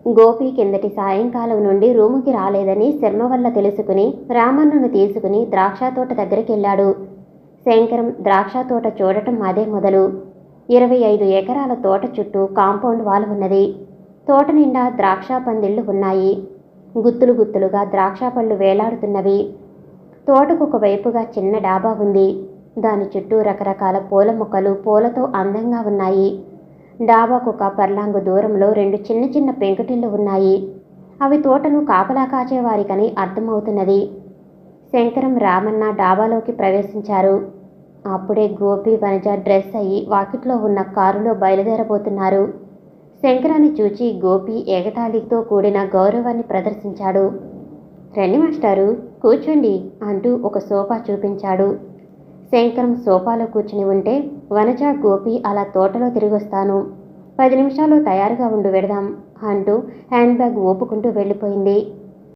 గోపి కిందటి సాయంకాలం నుండి రూముకి రాలేదని శర్మ వల్ల తెలుసుకుని రామన్నను తీసుకుని ద్రాక్షతోట దగ్గరికెళ్ళాడు. శంకరం ద్రాక్షతోట చూడటం అదే మొదలు. 25 ఎకరాల తోట చుట్టూ కాంపౌండ్ వాల్ ఉన్నది. తోట నిండా ద్రాక్ష పందిళ్లు ఉన్నాయి. గుత్తులు గుత్తులుగా ద్రాక్ష పళ్ళు వేలాడుతున్నవి. తోటకు ఒకవైపుగా చిన్న డాబా ఉంది. దాని చుట్టూ రకరకాల పూల మొక్కలు పూలతో అందంగా ఉన్నాయి. డాబాకు ఒక పర్లాంగు దూరంలో 2 చిన్న చిన్న పెంకుటిళ్ళు ఉన్నాయి. అవి తోటను కాపలా కాచేవారికని అర్థమవుతున్నది. శంకరం రామన్న డాబాలోకి ప్రవేశించారు. అప్పుడే గోపి వనజ డ్రెస్ అయ్యి వాకిట్లో ఉన్న కారులో బయలుదేరబోతున్నారు. శంకరాన్ని చూచి గోపి ఎగతాళితో కూడిన గౌరవాన్ని ప్రదర్శించాడు. రండి మాస్టారు, కూర్చోండి అంటూ ఒక సోఫా చూపించాడు. శంకరం సోఫాలో కూర్చుని ఉంటే వనజ, గోపి అలా తోటలో తిరిగొస్తాను, 10 నిమిషాల్లో తయారుగా ఉండు, వెడదాం అంటూ హ్యాండ్ బ్యాగ్ ఊపుకుంటూ వెళ్ళిపోయింది.